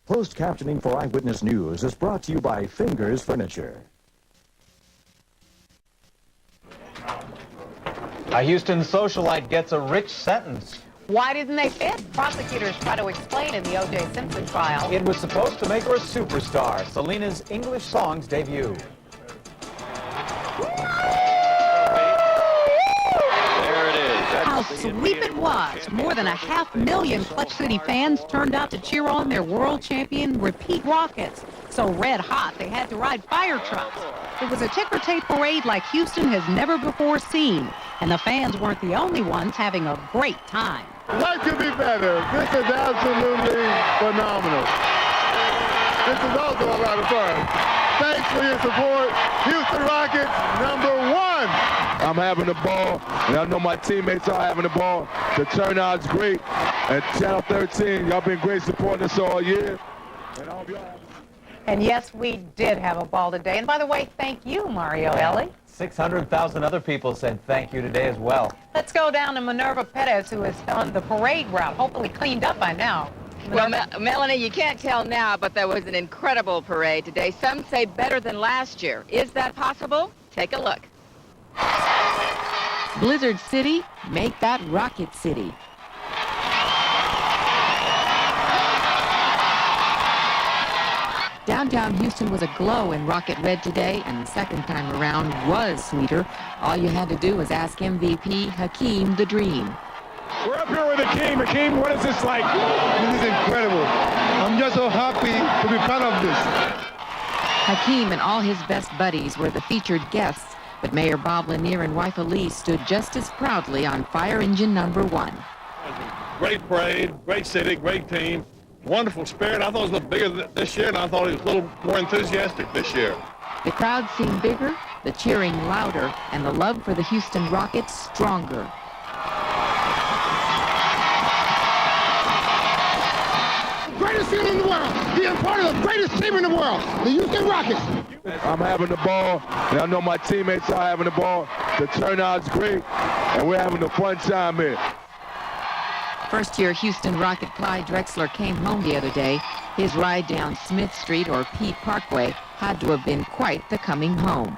Closed captioning for Eyewitness News is brought to you by Fingers Furniture. A Houston socialite gets a rich sentence. Why didn't they fit? Prosecutors try to explain in the O.J. Simpson trial. It was supposed to make her a superstar. Selena's English songs debut. How sweet it was. More than 500,000 Clutch City fans turned out to cheer on their world champion repeat Rockets. So red hot, they had to ride fire trucks. It was a ticker tape parade like Houston has never before seen. And the fans weren't the only ones having a great time. What could be better? This is absolutely phenomenal. This is also a lot of fun. Thanks for your support. Houston Rockets, #1. I'm having a ball, and I know my teammates are having a ball. The turnout's great. And Channel 13, y'all been great supporting us all year. And I hope y'all have... And yes, we did have a ball today. And by the way, thank you, Mario Ellie. 600,000 other people said thank you today as well. Let's go down to Minerva Perez, who is on the parade route, hopefully cleaned up by now. Well, Melanie, you can't tell now, but there was an incredible parade today. Some say better than last year. Is that possible? Take a look. Blizzard City, make that Rocket City. Downtown Houston was aglow in Rocket Red today, and the second time around was sweeter. All you had to do was ask MVP Hakeem the Dream. We're up here with Hakeem. Hakeem, what is this like? This is incredible. I'm just so happy to be part of this. Hakeem and all his best buddies were the featured guests, but Mayor Bob Lanier and wife Elise stood just as proudly on fire engine #1. Great parade, great city, great team, wonderful spirit. I thought it was a little bigger this year, and I thought it was a little more enthusiastic this year. The crowd seemed bigger, the cheering louder, and the love for the Houston Rockets stronger. Greatest team in the world, being part of the greatest team in the world, the Houston Rockets. I'm having the ball, and I know my teammates are having the ball. The turnout's great, and we're having a fun time here. First-year Houston Rocket Clyde Drexler came home the other day. His ride down Smith Street or Pete Parkway had to have been quite the coming home.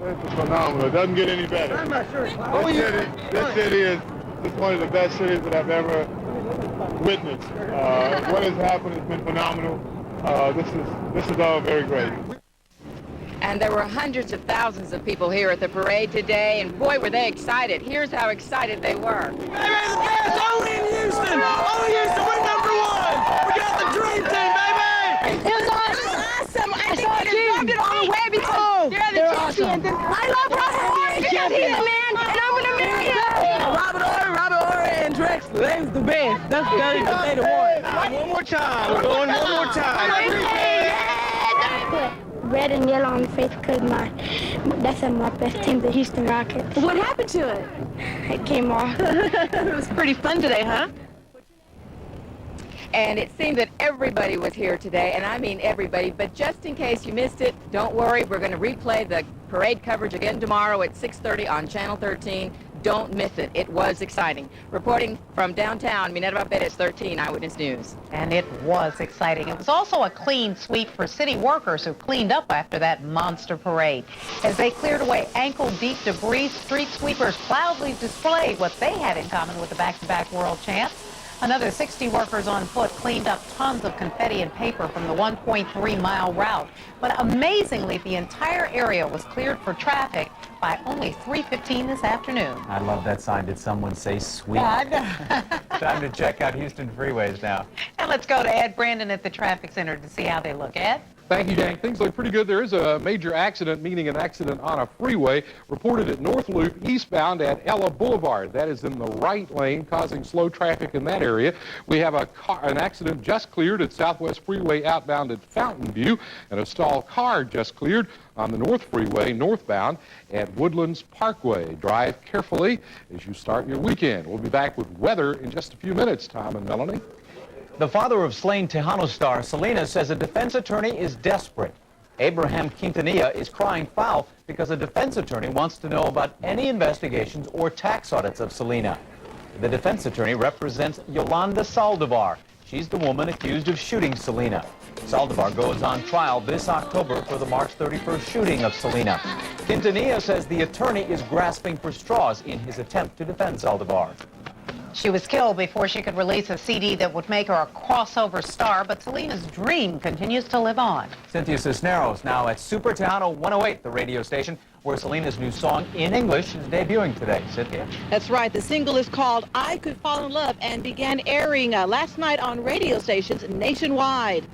This is phenomenal. It doesn't get any better. I'm not sure. This city is one of the best cities that I've ever witnessed. What has happened has been phenomenal. This is all very great. And there were hundreds of thousands of people here at the parade today, and boy, were they excited. Here's how excited they were. Baby, the best only in Houston! Only Houston, we're #1! We got the dream team, baby! It was awesome! I think they loved it all the way because they're the champions. I love Robert Horry because he's the man, and I'm going to marry him! Robert Horry, and Drexler, they was the best. That's they the one. One more time. We're going one more time. Red and yellow on the face because that's my best team, the Houston Rockets. What happened to it? It came off. It was pretty fun today, huh? And it seemed that everybody was here today, and I mean everybody, but just in case you missed it, don't worry, we're going to replay the parade coverage again tomorrow at 6:30 on Channel 13. Don't miss it. It was exciting. Reporting from downtown, Minerva Perez, 13 Eyewitness News. And it was exciting. It was also a clean sweep for city workers who cleaned up after that monster parade. As they cleared away ankle-deep debris, street sweepers proudly displayed what they had in common with the back-to-back world champs. Another 60 workers on foot cleaned up tons of confetti and paper from the 1.3-mile route. But amazingly, the entire area was cleared for traffic by only 3:15 this afternoon. I love that sign. Did someone say sweet? Yeah, Time to check out Houston freeways now. And let's go to Ed Brandon at the traffic center to see how they look. Ed? Thank you, Dan. Things look pretty good. There is a major accident, meaning an accident on a freeway, reported at North Loop eastbound at Ella Boulevard. That is in the right lane, causing slow traffic in that area. We have an accident just cleared at Southwest Freeway outbound at Fountain View, and a stalled car just cleared on the North Freeway northbound at Woodlands Parkway. Drive carefully as you start your weekend. We'll be back with weather in just a few minutes, Tom and Melanie. The father of slain Tejano star Selena says a defense attorney is desperate. Abraham Quintanilla is crying foul because a defense attorney wants to know about any investigations or tax audits of Selena. The defense attorney represents Yolanda Saldivar. She's the woman accused of shooting Selena. Saldivar goes on trial this October for the March 31st shooting of Selena. Quintanilla says the attorney is grasping for straws in his attempt to defend Saldivar. She was killed before she could release a CD that would make her a crossover star, but Selena's dream continues to live on. Cynthia Cisneros now at Super Tejano 108, the radio station, where Selena's new song in English is debuting today. Cynthia? That's right. The single is called I Could Fall in Love and began airing last night on radio stations nationwide.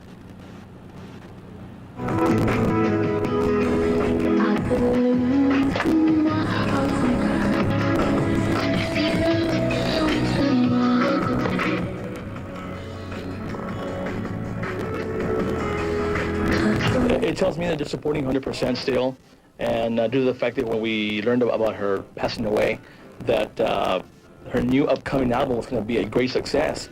It tells me that they're supporting 100% still, and due to the fact that when we learned about her passing away, that her new upcoming album was going to be a great success.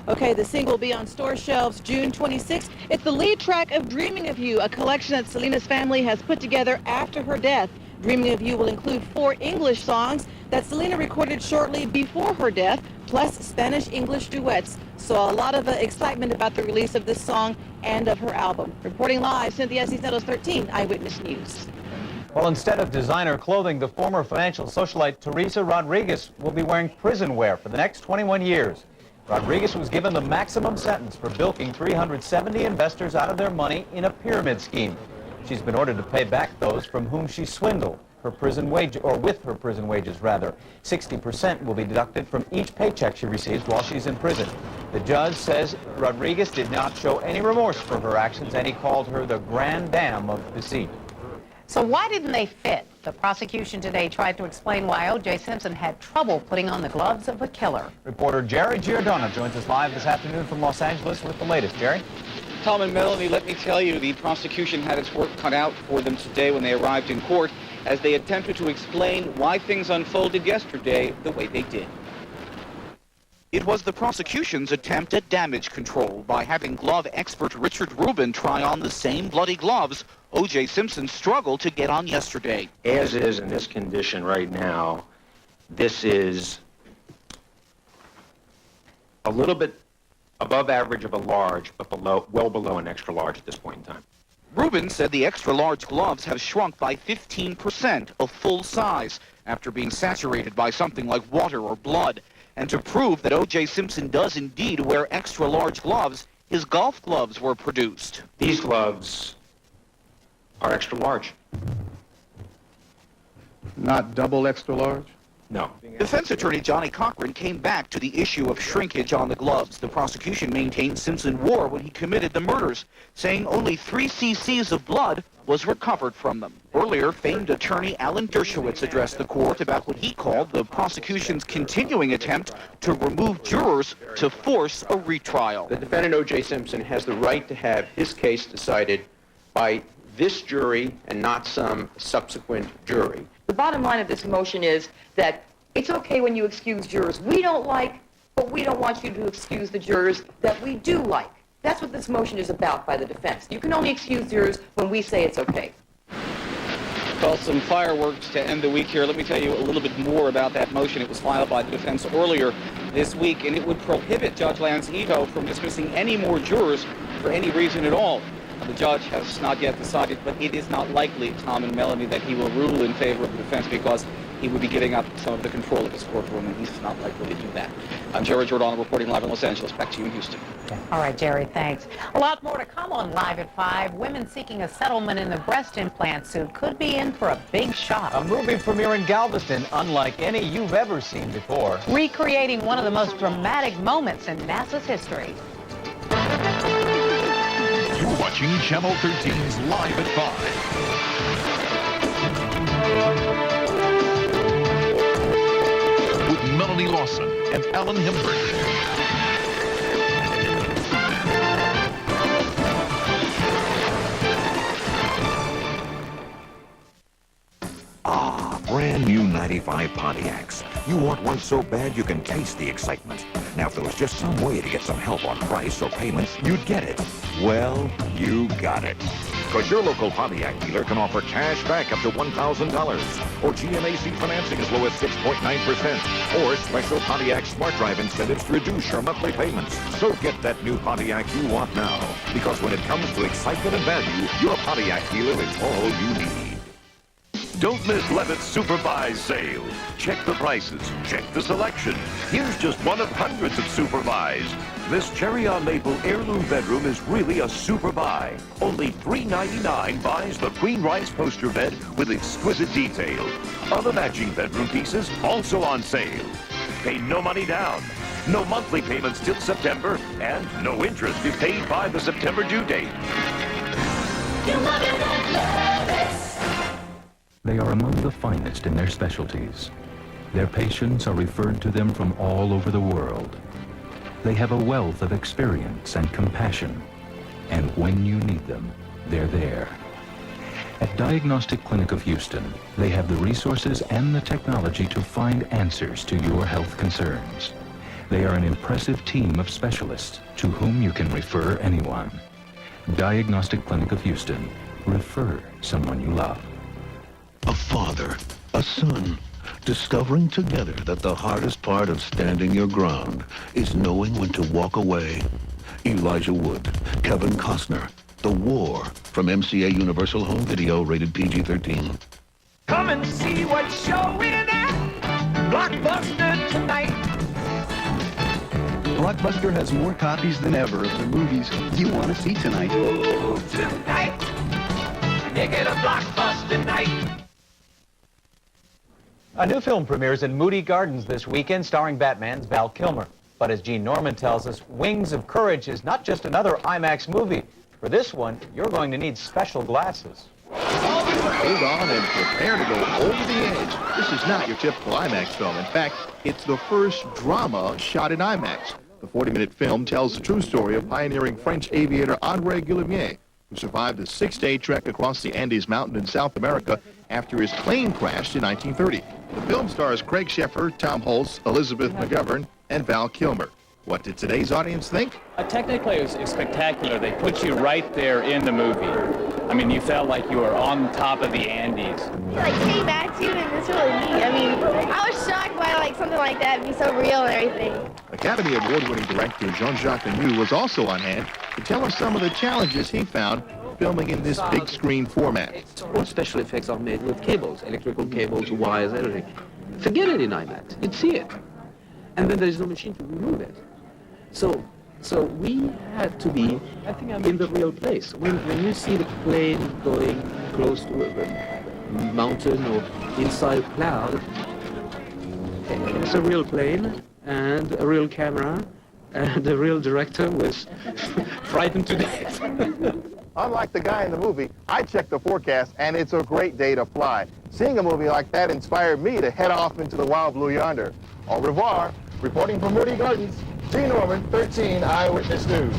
Okay, the single will be on store shelves June 26th. It's the lead track of Dreaming of You, a collection that Selena's family has put together after her death. Dreaming of You will include 4 English songs that Selena recorded shortly before her death, plus Spanish-English duets. So a lot of excitement about the release of this song and of her album. Reporting live, Cynthia Cisneros 13, Eyewitness News. Well, instead of designer clothing, the former financial socialite Teresa Rodriguez will be wearing prison wear for the next 21 years. Rodriguez was given the maximum sentence for bilking 370 investors out of their money in a pyramid scheme. She's been ordered to pay back those from whom she swindled her prison wage, or with her prison wages rather. 60% will be deducted from each paycheck she receives while she's in prison. The judge says Rodriguez did not show any remorse for her actions, and he called her the grand dame of deceit. So why didn't they fit? The prosecution today tried to explain why O.J. Simpson had trouble putting on the gloves of a killer. Reporter Jerry Giordano joins us live this afternoon from Los Angeles with the latest. Jerry? Tom and Melanie, let me tell you, the prosecution had its work cut out for them today when they arrived in court as they attempted to explain why things unfolded yesterday the way they did. It was the prosecution's attempt at damage control by having glove expert Richard Rubin try on the same bloody gloves O.J. Simpson struggled to get on yesterday. As is in this condition right now, this is a little bit above average of a large, but well below an extra large at this point in time. Rubin said the extra-large gloves have shrunk by 15%, a full size, after being saturated by something like water or blood. And to prove that O.J. Simpson does indeed wear extra-large gloves, his golf gloves were produced. These gloves are extra large. Not double extra large? No. Defense attorney Johnny Cochran came back to the issue of shrinkage on the gloves the prosecution maintained Simpson wore when he committed the murders, saying only 3 cc's of blood was recovered from them. Earlier, famed attorney Alan Dershowitz addressed the court about what he called the prosecution's continuing attempt to remove jurors to force a retrial. The defendant, O.J. Simpson, has the right to have his case decided by this jury and not some subsequent jury. The bottom line of this motion is that it's okay when you excuse jurors we don't like, but we don't want you to excuse the jurors that we do like. That's what this motion is about by the defense. You can only excuse jurors when we say it's okay. Well, some fireworks to end the week here. Let me tell you a little bit more about that motion. It was filed by the defense earlier this week, and it would prohibit Judge Lance Ito from dismissing any more jurors for any reason at all. The judge has not yet decided, but it is not likely, Tom and Melanie, that he will rule in favor of the defense because he would be giving up some of the control of his courtroom, and he's not likely to do that. I'm Jerry Giordano reporting live in Los Angeles. Back to you in Houston. All right, Jerry, thanks. A lot more to come on Live at 5. Women seeking a settlement in the breast implant suit could be in for a big shock. A movie premiere in Galveston, unlike any you've ever seen before. Recreating one of the most dramatic moments in NASA's history. You're watching Channel 13's Live at 5 with Melanie Lawson and Alan Hemberg. Brand new 95 Pontiacs. You want one so bad you can taste the excitement. Now, if there was just some way to get some help on price or payments, you'd get it. Well, you got it. Because your local Pontiac dealer can offer cash back up to $1,000, or GMAC financing as low as 6.9%, or special Pontiac Smart Drive incentives to reduce your monthly payments. So get that new Pontiac you want now. Because when it comes to excitement and value, your Pontiac dealer is all you need. Don't miss Levitt's Super Buy sale. Check the prices, check the selection. Here's just one of hundreds of Super Buys. This cherry on maple heirloom bedroom is really a super buy. Only $3.99 buys the Queen Rice poster bed with exquisite detail. Other matching bedroom pieces also on sale. Pay no money down, no monthly payments till September, and no interest if paid by the September due date. You love it and love it. They are among the finest in their specialties. Their patients are referred to them from all over the world. They have a wealth of experience and compassion. And when you need them, they're there. At Diagnostic Clinic of Houston, they have the resources and the technology to find answers to your health concerns. They are an impressive team of specialists to whom you can refer anyone. Diagnostic Clinic of Houston. Refer someone you love. A father, a son, discovering together that the hardest part of standing your ground is knowing when to walk away. Elijah Wood, Kevin Costner, The War, from MCA Universal Home Video, rated PG-13. Come and see what's showing at Blockbuster tonight. Blockbuster has more copies than ever of the movies you want to see tonight. Ooh, tonight, make it a Blockbuster night. A new film premieres in Moody Gardens this weekend, starring Batman's Val Kilmer. But as Gene Norman tells us, Wings of Courage is not just another IMAX movie. For this one, you're going to need special glasses. Hold on and prepare to go over the edge. This is not your typical IMAX film. In fact, it's the first drama shot in IMAX. The 40-minute film tells the true story of pioneering French aviator André Guillaumier, who survived a 6-day trek across the Andes Mountain in South America after his plane crashed in 1930. The film stars Craig Sheffer, Tom Hulce, Elizabeth McGovern, and Val Kilmer. What did today's audience think? Technically, it was spectacular. They put you right there in the movie. I mean, you felt like you were on top of the Andes. Like came back to you, and it's really neat. I mean, I was shocked by like something like that being so real and everything. Academy Award-winning director Jean-Jacques Annou was also on hand to tell us some of the challenges he found filming in this big screen format. All special effects are made with cables, electrical cables, wires, everything. Forget it in IMAX. You'd see it. And then there is no machine to remove it. So we had to be in the real place. When you see the plane going close to a mountain or inside a cloud, it's a real plane and a real camera, and the real director was frightened to death. Unlike the guy in the movie, I checked the forecast, and it's a great day to fly. Seeing a movie like that inspired me to head off into the wild blue yonder. Au revoir. Reporting from Moody Gardens, Gene Norman, 13 Eyewitness News.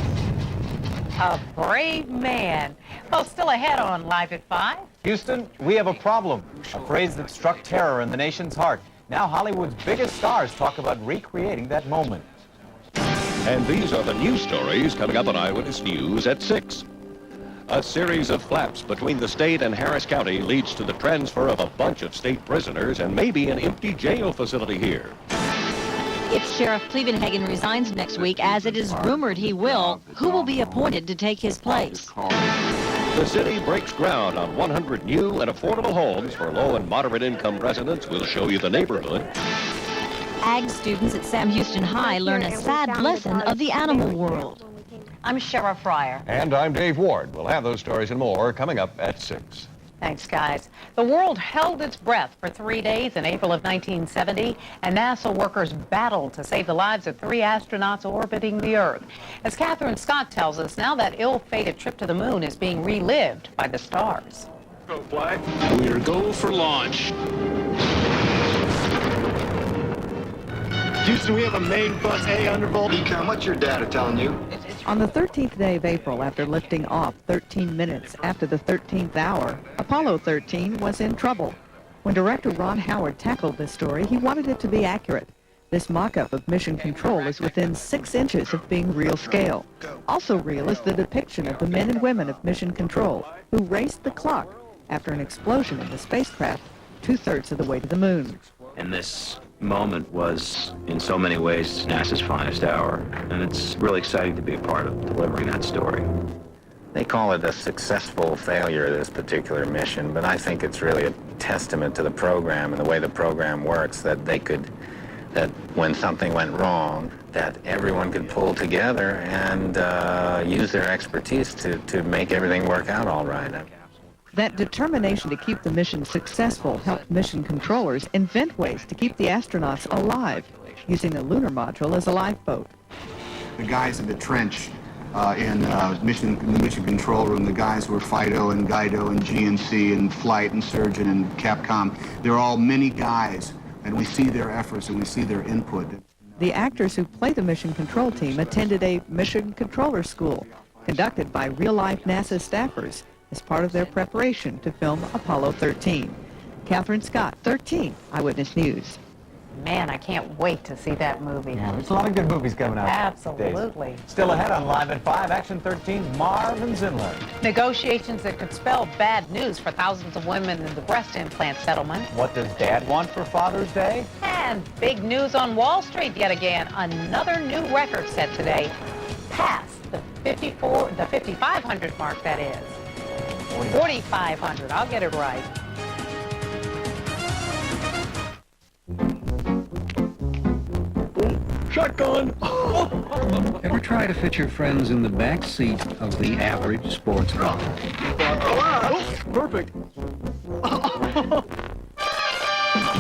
A brave man. Well, still ahead on Live at 5. Houston, we have a problem. A phrase that struck terror in the nation's heart. Now Hollywood's biggest stars talk about recreating that moment. And these are the news stories coming up on Eyewitness News at 6. A series of flaps between the state and Harris County leads to the transfer of a bunch of state prisoners and maybe an empty jail facility here. If Sheriff Clevenhagen resigns next week, as it is rumored he will, who will be appointed to take his place? The city breaks ground on 100 new and affordable homes for low and moderate income residents. We'll show you the neighborhood. Ag students at Sam Houston High learn a sad lesson of the animal world. I'm Sheriff Fryer. And I'm Dave Ward. We'll have those stories and more coming up at 6. Thanks, guys. The world held its breath for 3 days in April of 1970, and NASA workers battled to save the lives of 3 astronauts orbiting the Earth. As Catherine Scott tells us, now that ill-fated trip to the moon is being relived by the stars. Go fly. We're go for launch. Houston, we have a main bus A undervolt. Econ, what's your data telling you? On the 13th day of April, after lifting off 13 minutes after the 13th hour, Apollo 13 was in trouble. When director Ron Howard tackled this story, he wanted it to be accurate. This mock-up of Mission Control is within 6 inches of being real scale. Also real is the depiction of the men and women of Mission Control who raced the clock after an explosion in the spacecraft 2/3 of the way to the moon. And this moment was, in so many ways, NASA's finest hour, and it's really exciting to be a part of delivering that story. They call it a successful failure, this particular mission, but I think it's really a testament to the program and the way the program works, that when something went wrong, that everyone could pull together and use their expertise to make everything work out all right. That determination to keep the mission successful helped mission controllers invent ways to keep the astronauts alive, using the lunar module as a lifeboat. The guys in the trench in the mission control room, the guys who were FIDO and Guido and GNC and Flight and Surgeon and Capcom, they're all many guys, and we see their efforts and we see their input. The actors who play the mission control team attended a mission controller school conducted by real-life NASA staffers as part of their preparation to film Apollo 13. Catherine Scott, 13, Eyewitness News. Man, I can't wait to see that movie. Yeah, there's a lot of good movies coming out. Absolutely. Days. Still ahead on Live at 5, Action 13's Marvin Zindler. Negotiations that could spell bad news for thousands of women in the breast implant settlement. What does Dad want for Father's Day? And big news on Wall Street yet again. Another new record set today. Past the 5,500 mark, that is. 4,500. I'll get it right. Shotgun! Ever try to fit your friends in the back seat of the average sports car? Perfect.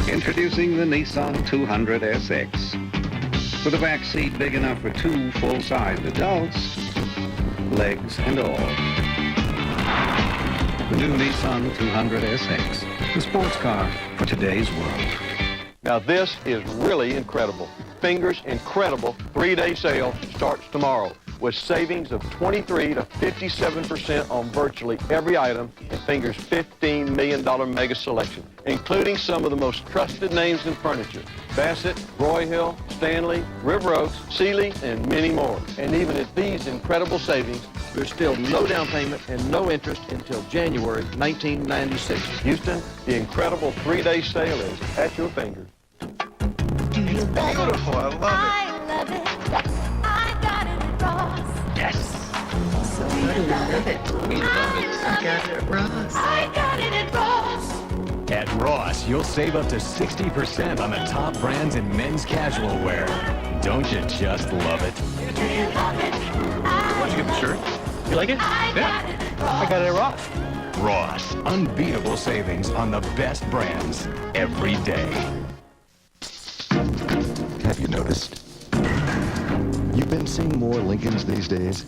Introducing the Nissan 200 SX. With a back seat big enough for 2 full-size adults, legs and all. The new Nissan 200 SX, the sports car for today's world. Now this is really incredible. Finger's incredible 3-day sale starts tomorrow with savings of 23 to 57% on virtually every item in Finger's $15 million mega selection, including some of the most trusted names in furniture: Bassett, Broyhill, Stanley, River Oaks, Sealy, and many more. And even at these incredible savings, there's still no down payment and no interest until January 1996. Houston, the incredible 3-day sale is at your fingers. It's beautiful. I love it. I got it at Ross. Yes. So I love it. We love it. I got it at Ross. I got it at Ross. At Ross, you'll save up to 60% on the top brands in men's casual wear. Don't you just love it? Do you love it? Why don't you get the shirt? You like it? Yeah. I got it at Ross. Ross, unbeatable savings on the best brands every day. Have you noticed? You've been seeing more Lincolns these days?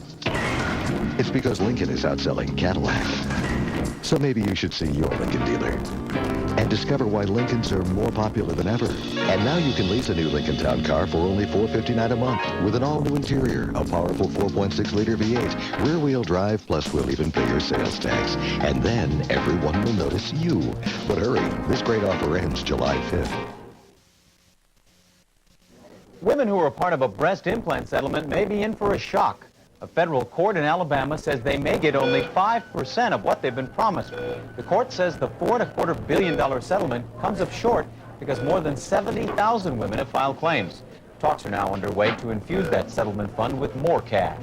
It's because Lincoln is outselling Cadillac. So maybe you should see your Lincoln dealer and discover why Lincolns are more popular than ever. And now you can lease a new Lincoln Town Car for only $459 a month with an all-new interior, a powerful 4.6-liter V8, rear-wheel drive, plus we'll even pay your sales tax. And then everyone will notice you. But hurry, this great offer ends July 5th. Women who are part of a breast implant settlement may be in for a shock. A federal court in Alabama says they may get only 5% of what they've been promised. The court says the $4.25 billion settlement comes up short because more than 70,000 women have filed claims. Talks are now underway to infuse that settlement fund with more cash.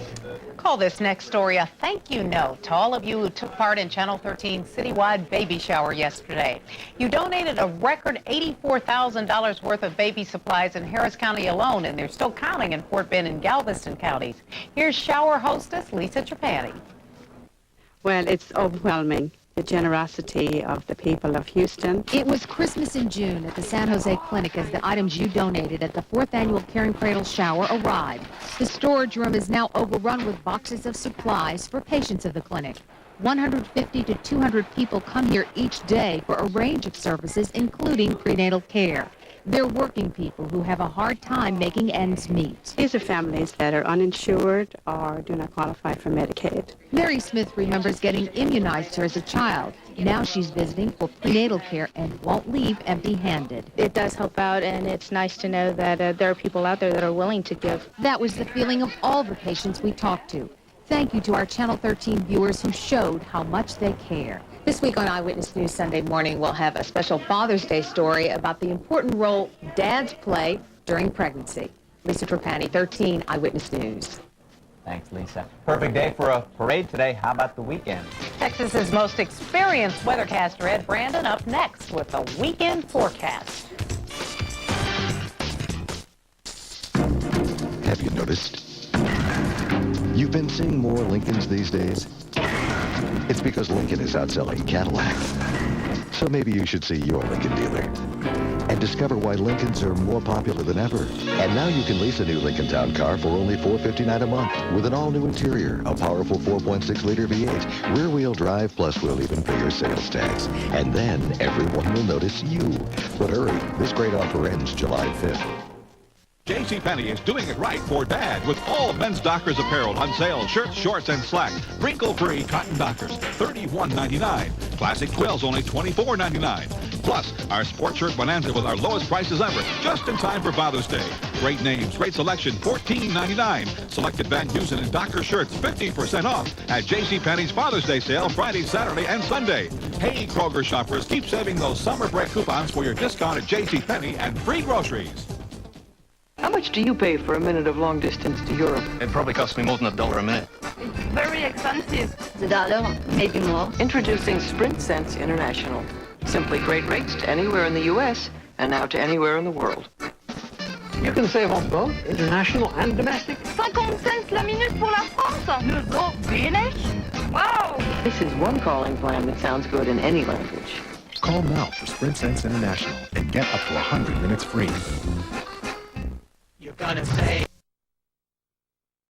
Call this next story a thank you note to all of you who took part in Channel 13's citywide baby shower yesterday. You donated a record $84,000 worth of baby supplies in Harris County alone, and they're still counting in Fort Bend and Galveston counties. Here's shower hostess Lisa Trapani. Well, it's overwhelming, the generosity of the people of Houston. It was Christmas in June at the San Jose Clinic as the items you donated at the 4th annual Caring Cradle shower arrived. The storage room is now overrun with boxes of supplies for patients of the clinic. 150 to 200 people come here each day for a range of services, including prenatal care. They're working people who have a hard time making ends meet. These are families that are uninsured or do not qualify for Medicaid. Mary Smith remembers getting immunized here as a child. Now she's visiting for prenatal care and won't leave empty-handed. It does help out, and it's nice to know that there are people out there that are willing to give. That was the feeling of all the patients we talked to. Thank you to our Channel 13 viewers who showed how much they care. This week on Eyewitness News Sunday Morning, we'll have a special Father's Day story about the important role dads play during pregnancy. Lisa Trapani, 13 Eyewitness News. Thanks, Lisa. Perfect day for a parade today. How about the weekend? Texas's most experienced weathercaster, Ed Brandon, up next with the weekend forecast. Have you noticed? You've been seeing more Lincolns these days? It's because Lincoln is outselling Cadillac. So maybe you should see your Lincoln dealer and discover why Lincolns are more popular than ever. And now you can lease a new Lincoln Town car for only $459 a month with an all-new interior, a powerful 4.6-liter V8, rear-wheel drive, plus we'll even pay your sales tax. And then everyone will notice you. But hurry, this great offer ends July 5th. JCPenney is doing it right for Dad with all men's Dockers apparel on sale. Shirts, shorts, and slacks. Wrinkle-free cotton Dockers, $31.99. Classic twills, only $24.99. Plus, our sports shirt bonanza with our lowest prices ever, just in time for Father's Day. Great names, great selection, $14.99. Selected Van Heusen and Docker shirts, 50% off at JCPenney's Father's Day sale Friday, Saturday, and Sunday. Hey, Kroger shoppers, keep saving those summer break coupons for your discount at JCPenney and free groceries. How much do you pay for a minute of long distance to Europe? It probably costs me more than $1 a minute. It's very expensive. $1, maybe more. Introducing Sprint Sense International. Simply great rates to anywhere in the U.S. and now to anywhere in the world. You can save on both international and domestic. 50 cents la minute pour la France. Le gros finish. Wow. This is one calling plan that sounds good in any language. Call now for Sprint Sense International and get up to 100 minutes free. You're gonna say...